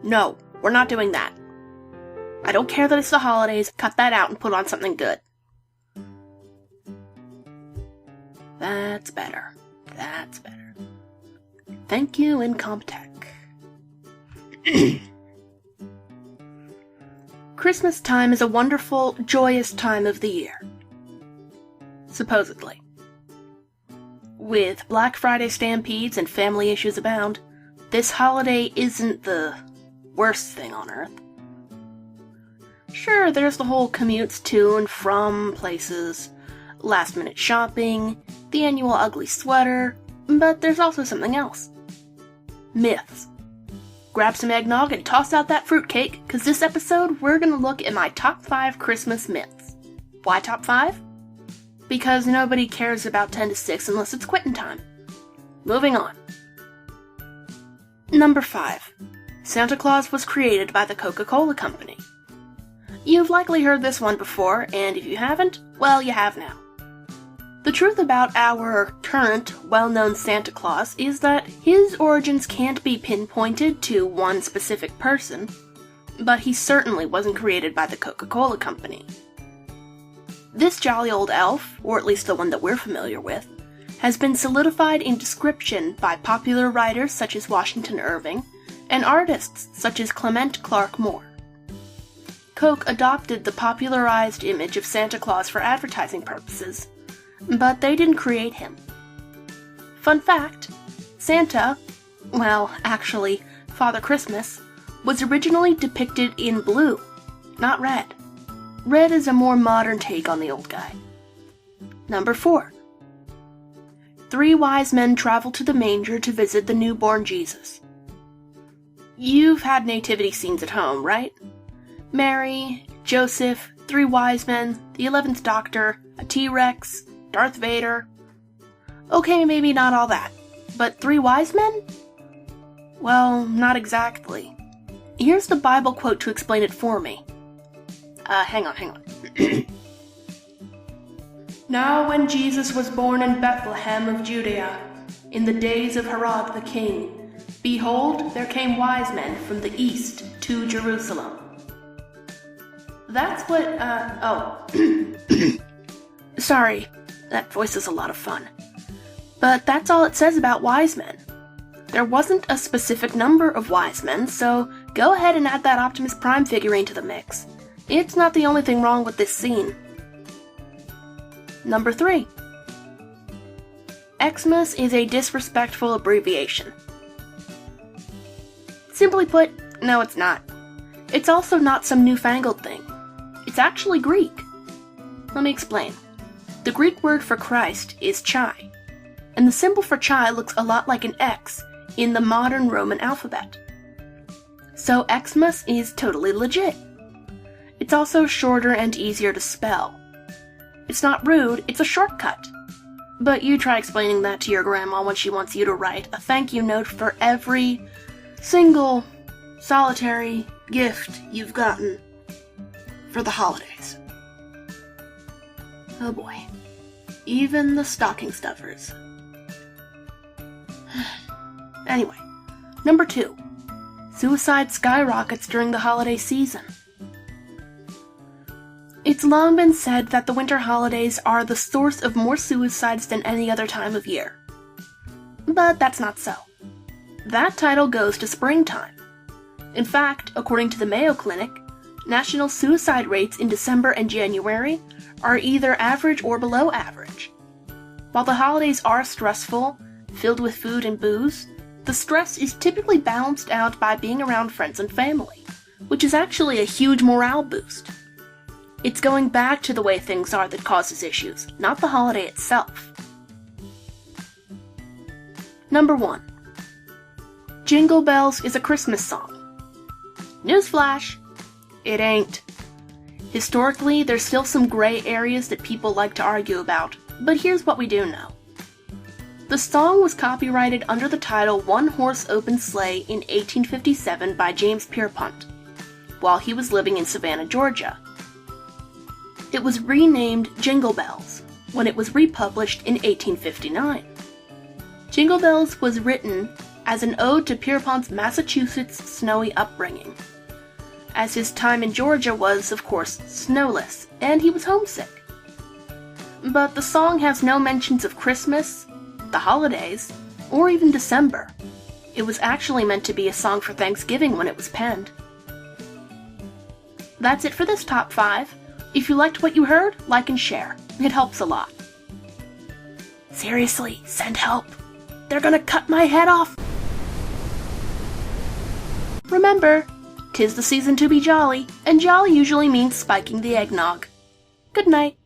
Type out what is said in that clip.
No. We're not doing that. I don't care that it's the holidays. Cut that out and put on something good. That's better. Thank you, Incompetech. Christmas time is a wonderful, joyous time of the year. Supposedly. With Black Friday stampedes and family issues abound, this holiday isn't the worst thing on earth. Sure, there's the whole commutes to and from places, last-minute shopping, the annual ugly sweater, but there's also something else. Myths. Grab some eggnog and toss out that fruitcake, because this episode we're going to look at my top 5 Christmas myths. Why top 5? Because nobody cares about 10 to 6 unless it's quitting time. Moving on. Number 5. Santa Claus was created by the Coca-Cola Company. You've likely heard this one before, and if you haven't, well, you have now. The truth about our current, well-known Santa Claus is that his origins can't be pinpointed to one specific person, but he certainly wasn't created by the Coca-Cola Company. This jolly old elf, or at least the one that we're familiar with, has been solidified in description by popular writers such as Washington Irving, and artists such as Clement Clarke Moore. Coke adopted the popularized image of Santa Claus for advertising purposes, but they didn't create him. Fun fact, Santa, well, actually, Father Christmas, was originally depicted in blue, not red. Red is a more modern take on the old guy. Number 4. 3 wise men travel to the manger to visit the newborn Jesus. You've had nativity scenes at home, right? Mary, Joseph, 3 wise men, the 11th Doctor, a T-Rex, Darth Vader. Okay, maybe not all that, but 3 wise men? Well, not exactly. Here's the Bible quote to explain it for me. Hang on. Now when Jesus was born in Bethlehem of Judea, in the days of Herod the king, behold, there came wise men from the east to Jerusalem. That's what, Sorry, that voice is a lot of fun. But that's all it says about wise men. There wasn't a specific number of wise men, so go ahead and add that Optimus Prime figurine to the mix. It's not the only thing wrong with this scene. Number 3. Xmas is a disrespectful abbreviation. Simply put, no it's not. It's also not some newfangled thing. It's actually Greek. Let me explain. The Greek word for Christ is chi, and the symbol for chi looks a lot like an X in the modern Roman alphabet. So Xmas is totally legit. It's also shorter and easier to spell. It's not rude, it's a shortcut. But you try explaining that to your grandma when she wants you to write a thank you note for every single solitary gift you've gotten for the holidays. Oh boy. Even the stocking stuffers. Anyway, number 2. Suicide skyrockets during the holiday season. It's long been said that the winter holidays are the source of more suicides than any other time of year. But that's not so. That title goes to springtime. In fact, according to the Mayo Clinic, national suicide rates in December and January are either average or below average. While the holidays are stressful, filled with food and booze, the stress is typically balanced out by being around friends and family, which is actually a huge morale boost. It's going back to the way things are that causes issues, not the holiday itself. Number 1. Jingle Bells is a Christmas song. Newsflash! It ain't. Historically, there's still some gray areas that people like to argue about, but here's what we do know. The song was copyrighted under the title One Horse Open Sleigh in 1857 by James Pierpont, while he was living in Savannah, Georgia. It was renamed Jingle Bells when it was republished in 1859. Jingle Bells was written as an ode to Pierpont's Massachusetts snowy upbringing, as his time in Georgia was, of course, snowless, and he was homesick. But the song has no mentions of Christmas, the holidays, or even December. It was actually meant to be a song for Thanksgiving when it was penned. That's it for this Top 5. If you liked what you heard, like and share. It helps a lot. Seriously, send help. They're gonna cut my head off. Remember, 'tis the season to be jolly, and jolly usually means spiking the eggnog. Good night.